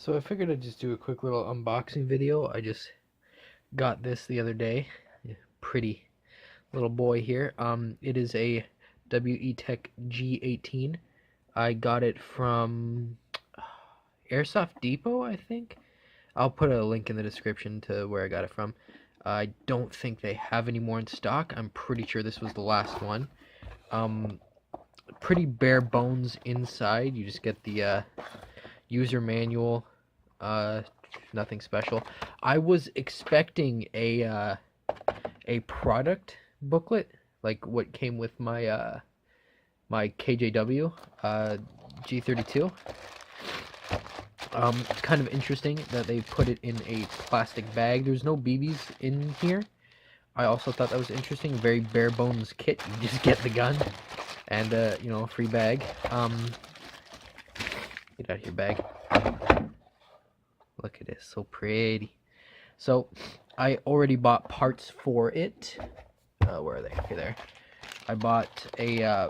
So I figured I'd just do a quick little unboxing video. I just got this the other day. Pretty little boy here. It is a WD Tech G18. I got it from Airsoft Depot, I think. I'll put a link in the description to where I got it from. I don't think they have any more in stock. I'm pretty sure this was the last one. Pretty bare bones inside. You just get the user manual. Nothing special. I was expecting a product booklet like what came with my my KJW G32. It's kind of interesting that they put it in a plastic bag. There's no BBs in here. I also thought that was interesting. Very bare bones kit. You just get the gun and you know, a free bag. Get out of here, bag. Look at this, so pretty. So I already bought parts for it. Where are they? Okay, there. I bought a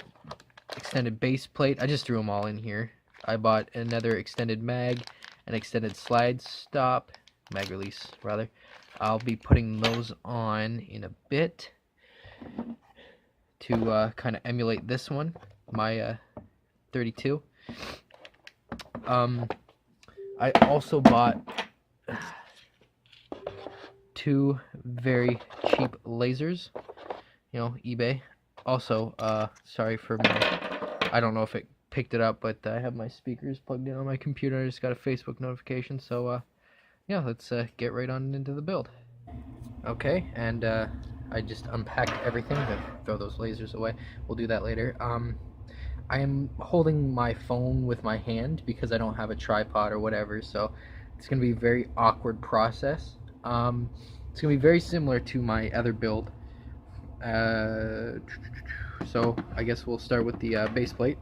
extended base plate. I just threw them all in here. I bought another extended mag, an extended slide stop, mag release rather. I'll be putting those on in a bit to kind of emulate this one, my 32. I also bought two very cheap lasers, you know, eBay. Also, sorry for my, I don't know if it picked it up, but I have my speakers plugged in on my computer. I just got a Facebook notification, so yeah, let's get right on into the build. Okay, and I just unpacked everything to throw those lasers away. We'll do that later. I am holding my phone with my hand because I don't have a tripod or whatever, so it's going to be a very awkward process. It's going to be very similar to my other build. So I guess we'll start with the base plate.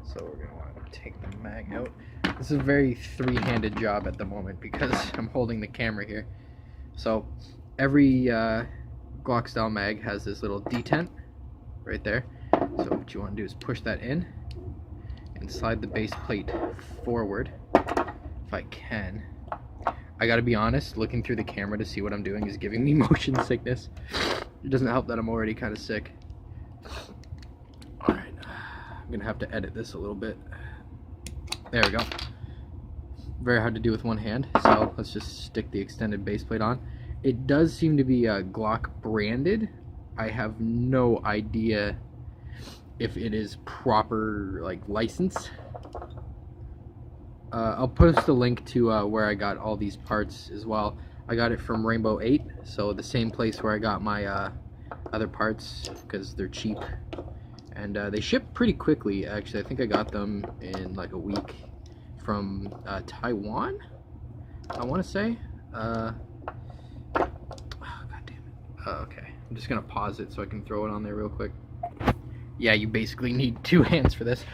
So we're going to want to take the mag out. This is a very three-handed job at the moment because I'm holding the camera here. So every Glock style mag has this little detent right there. So what you want to do is push that in and slide the base plate forward if I can. I gotta be honest, looking through the camera to see what I'm doing is giving me motion sickness. It doesn't help that I'm already kind of sick. Alright, I'm gonna have to edit this a little bit. There we go. Very hard to do with one hand, so let's just stick the extended base plate on. It does seem to be Glock branded. I have no idea if it is proper like license. I'll post a link to where I got all these parts as well. I got it from Rainbow 8, so the same place where I got my other parts because they're cheap and they ship pretty quickly. Actually, I think I got them in like a week from Taiwan, I want to say. Oh, God damn it. Okay, I'm just gonna pause it so I can throw it on there real quick. Yeah, you basically need two hands for this.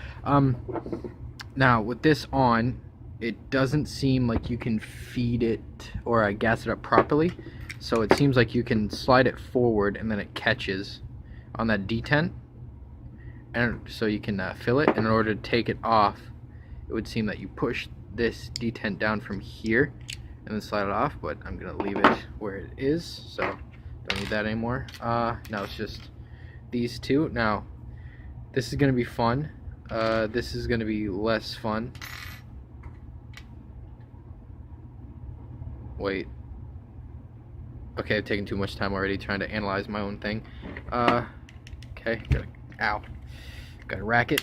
Now with this on, it doesn't seem like you can feed it or gas it up properly. So it seems like you can slide it forward and then it catches on that detent, and so you can fill it. And in order to take it off, it would seem that you push this detent down from here and then slide it off. But I'm gonna leave it where it is, so don't need that anymore. Now it's just these two. Now this is gonna be fun. This is gonna be less fun. Wait. Okay, I've taken too much time already trying to analyze my own thing. Okay, ow. Gotta rack it.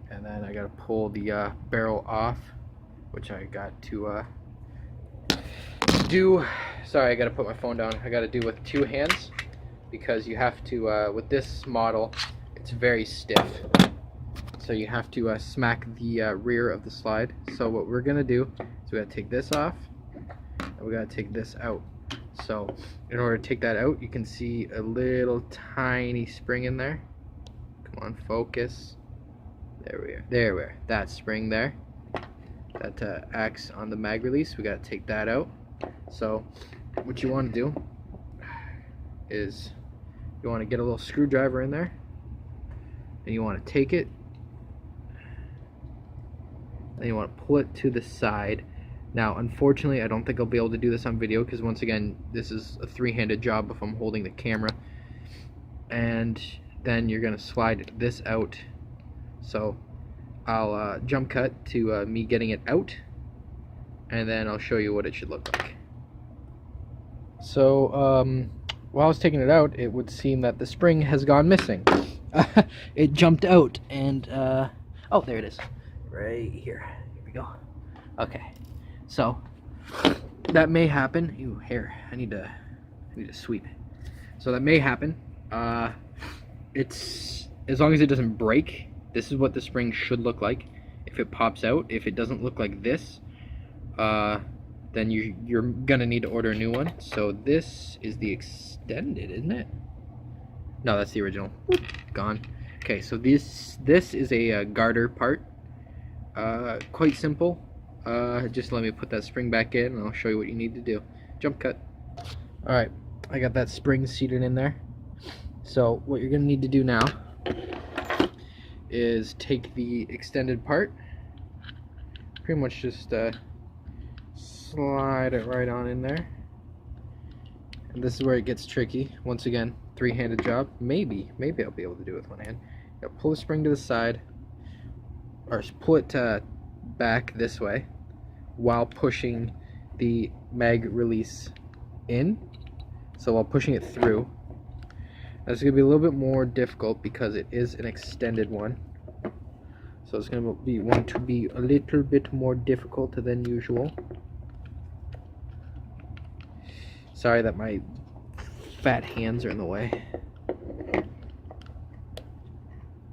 And then I gotta pull the barrel off, which I got to do. Sorry, I gotta put my phone down. I gotta do with two hands because you have to, with this model, it's very stiff. So you have to smack the rear of the slide. So what we're gonna do is we gotta take this off and we gotta take this out. So in order to take that out, you can see a little tiny spring in there. Come on, focus. There we are. There we are. That spring there. That acts on the mag release. We gotta take that out. So what you want to do is you want to get a little screwdriver in there and you want to take it Then you want to pull it to the side. Now, unfortunately, I don't think I'll be able to do this on video because, once again, this is a three-handed job if I'm holding the camera. And then you're going to slide this out. So I'll jump cut to me getting it out, and then I'll show you what it should look like. So while I was taking it out, it would seem that the spring has gone missing. It jumped out, and oh, there it is, right here. Here we go. Okay, so that may happen. Ew, hair. I need to sweep. So that may happen. It's, as long as it doesn't break, this is what the spring should look like. If it pops out, if it doesn't look like this, then you're gonna need to order a new one. So this is the extended, isn't it? No, that's the original. Gone. Okay, so this is a garter part. Quite simple. Just let me put that spring back in, and I'll show you what you need to do. Jump cut. All right, I got that spring seated in there. So what you're gonna need to do now is take the extended part, pretty much just slide it right on in there. And this is where it gets tricky. Once again, three-handed job. Maybe I'll be able to do it with one hand. You gotta pull the spring to the side, or pull it back this way while pushing the mag release in. So while pushing it through. Now, it's going to be a little bit more difficult because it is an extended one. So it's going to be a little bit more difficult than usual. Sorry that my fat hands are in the way.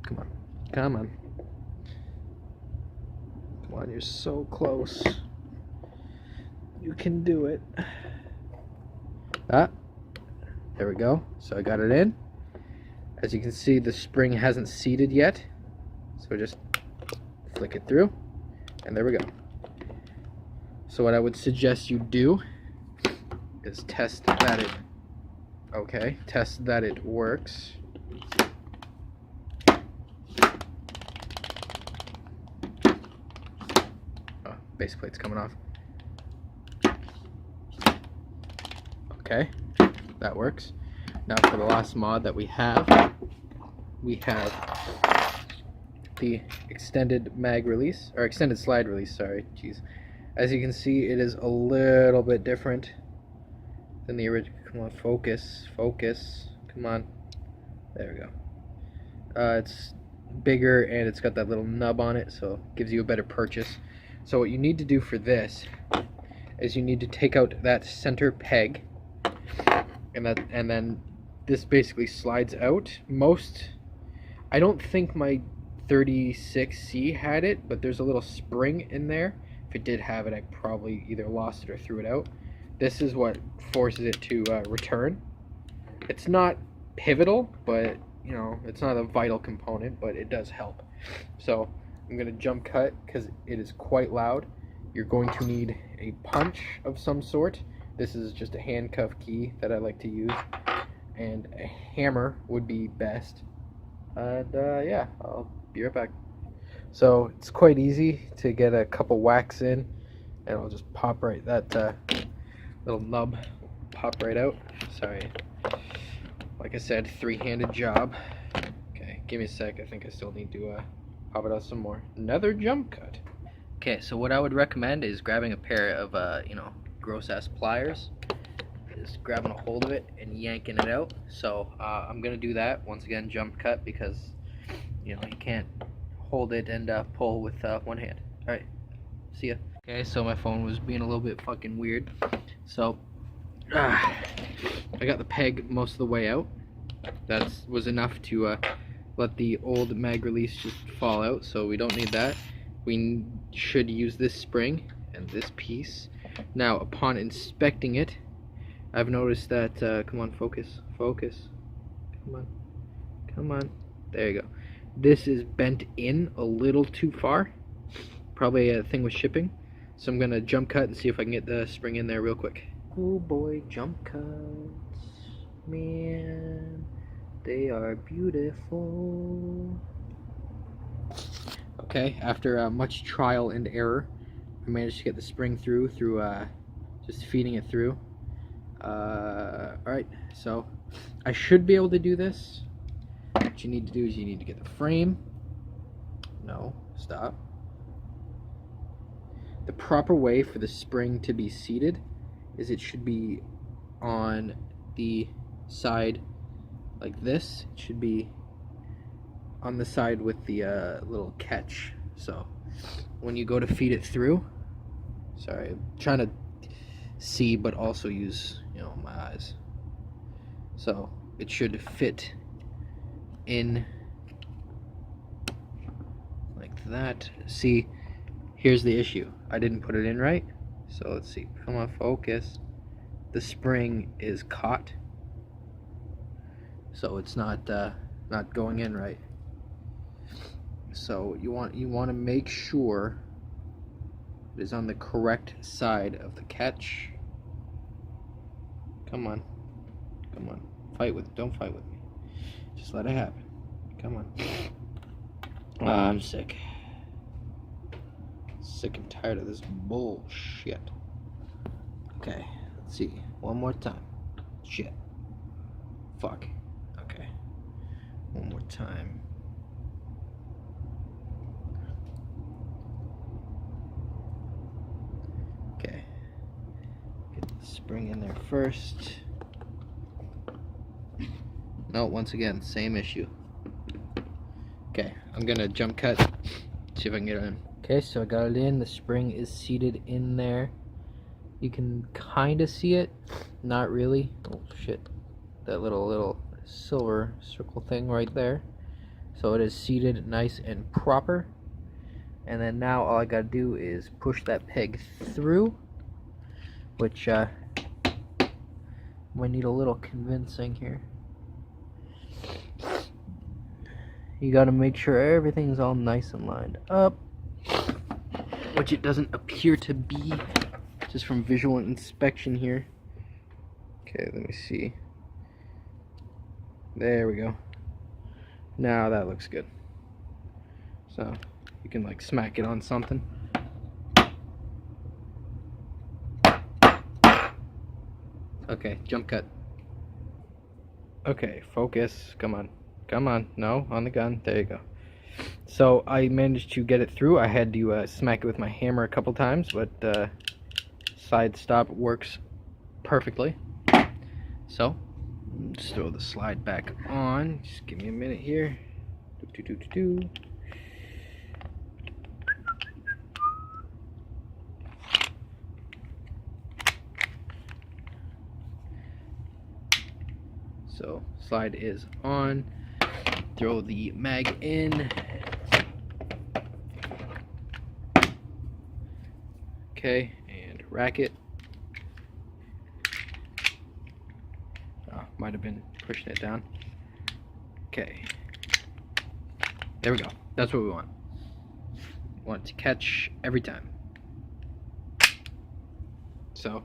Come on. Come on. Come on, you're so close. You can do it. Ah. There we go. So I got it in. As you can see, the spring hasn't seated yet. So just flick it through. And there we go. So what I would suggest you do is test that it... Okay, test that it works. Oh, base plate's coming off. Okay. That works. Now for the last mod that we have the extended mag release, or extended slide release, sorry, jeez. As you can see, it is a little bit different than the original. Come on, focus, come on. There we go. It's bigger and it's got that little nub on it, so it gives you a better purchase. So what you need to do for this is you need to take out that center peg, and then this basically slides out. I don't think my 36C had it, but there's a little spring in there. If it did have it, I probably either lost it or threw it out. This is what forces it to return. It's not pivotal, but you know, it's not a vital component, but it does help. So I'm gonna jump cut because it is quite loud. You're going to need a punch of some sort. This is just a handcuff key that I like to use, and a hammer would be best. And yeah, I'll be right back. So it's quite easy to get a couple whacks in, and I'll just pop right that little nub, pop right out. Sorry, like I said, three-handed job. Okay, give me a sec. I think I still need to pop it out some more. Another jump cut. Okay, so what I would recommend is grabbing a pair of you know, gross ass pliers, just grabbing a hold of it and yanking it out. So I'm gonna do that once again, jump cut, because you know, you can't hold it and pull with one hand. All right, see ya. Okay, so my phone was being a little bit fucking weird, so I got the peg most of the way out. That was enough to let the old mag release just fall out, so we don't need that. We should use this spring and this piece. Now, upon inspecting it, I've noticed that, come on, focus, come on, there you go. This is bent in a little too far, probably a thing with shipping, so I'm going to jump cut and see if I can get the spring in there real quick. Oh boy, jump cuts, man, they are beautiful. Okay, after much trial and error, I managed to get the spring through just feeding it through. Alright, so I should be able to do this. What you need to do is you need to get the frame. No, stop. The proper way for the spring to be seated is it should be on the side like this. It should be on the side with the little catch. So when you go to feed it through, sorry, I'm trying to see but also use, you know, my eyes. So it should fit in like that. See, here's the issue. I didn't put it in right. So let's see. Come on, focus. The spring is caught, so it's not going in right. So you want to make sure it is on the correct side of the catch. Come on, come on. Don't fight with me. Just let it happen. Come on. I'm sick. Sick and tired of this bullshit. Okay, let's see. One more time. Shit. Fuck. Okay. One more time. Okay. Get the spring in there first. No, once again, same issue. Okay, I'm gonna jump cut, see if I can get it in. Okay, so I got it in. The spring is seated in there. You can kind of see it, not really. Oh shit, that little silver circle thing right there. So it is seated nice and proper. And then now all I gotta do is push that peg through, which might need a little convincing here. You gotta make sure everything's all nice and lined up, which it doesn't appear to be just from visual inspection here. Okay, let me see. There we go. Now that looks good. So you can like smack it on something. Okay, jump cut. Okay, focus. Come on. Come on. No, on the gun. There you go. So I managed to get it through. I had to smack it with my hammer a couple times, but side stop works perfectly. So just throw the slide back on. Just give me a minute here. So slide is on. Throw the mag in. Okay, and rack it. Oh, might have been pushing it down. Okay. There we go. That's what we want. We want it to catch every time. So,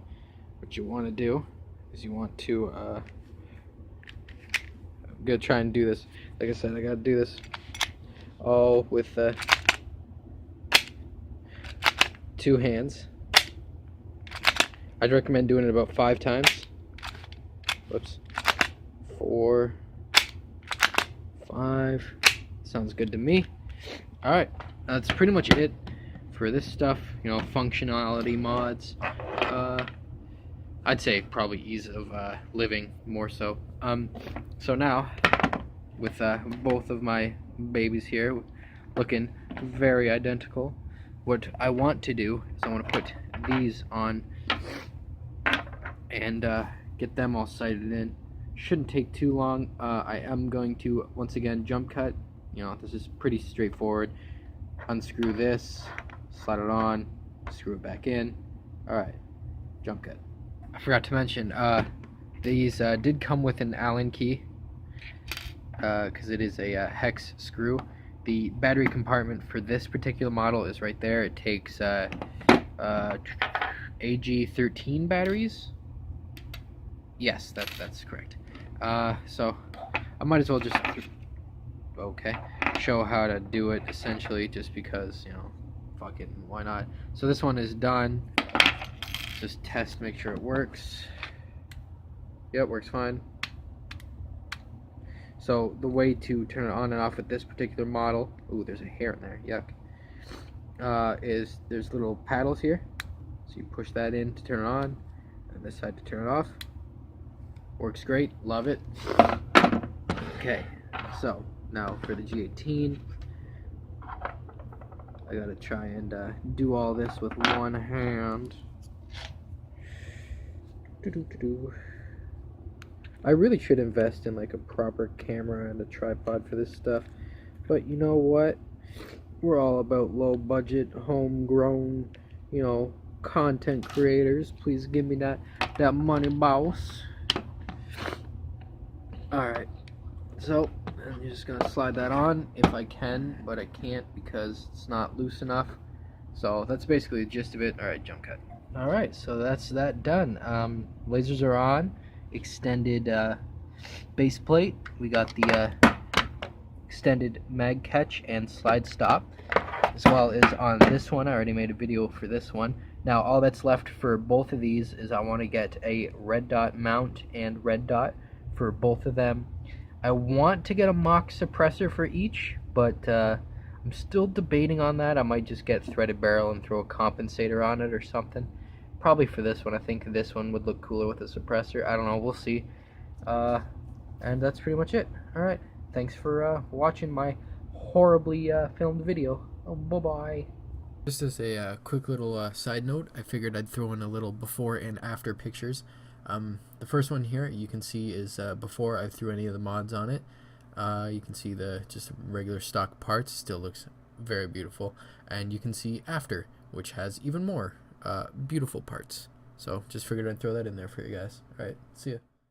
what you want to do is you want to I'm gonna try and do this. Like I said, I gotta do this all with two hands. I'd recommend doing it about 5 times. Whoops. 4, 5. Sounds good to me. Alright, that's pretty much it for this stuff. You know, functionality mods. I'd say probably ease of living more so. So now, with both of my babies here looking very identical, what I want to do is I want to put these on and get them all sighted in. Shouldn't take too long. I am going to once again jump cut. You know, this is pretty straightforward. Unscrew this, slide it on, screw it back in. Alright, jump cut. I forgot to mention, these did come with an Allen key, because it is a hex screw. The battery compartment for this particular model is right there. It takes AG13 batteries. Yes, that's correct. So I might as well just show how to do it essentially, just because, you know, fucking why not. So this one is done. Just test, make sure it works. Yep, works fine. So the way to turn it on and off with this particular model, ooh, there's a hair in there, yuck, is there's little paddles here. So you push that in to turn it on, and this side to turn it off. Works great, love it. Okay, so now for the G18, I gotta try and do all this with one hand. I really should invest in like a proper camera and a tripod for this stuff, but you know what? We're all about low budget, homegrown, you know, content creators. Please give me that money, boss. Alright, so I'm just gonna slide that on if I can, but I can't because it's not loose enough. So that's basically the gist of it. Alright, jump cut. Alright, so that's that done. Lasers are on. Extended base plate. We got the extended mag catch and slide stop, as well as on this one. I already made a video for this one. Now all that's left for both of these is I want to get a red dot mount and red dot for both of them. I want to get a mock suppressor for each, but I'm still debating on that. I might just get threaded barrel and throw a compensator on it or something. Probably for this one. I think this one would look cooler with a suppressor. I don't know, we'll see. And that's pretty much it. Alright, thanks for watching my horribly filmed video. Oh, bye-bye. Just as a quick little side note, I figured I'd throw in a little before and after pictures. The first one here you can see is before I threw any of the mods on it. You can see the just regular stock parts, still looks very beautiful. And you can see after, which has even more beautiful parts. So just figured I'd throw that in there for you guys. Alright, see ya.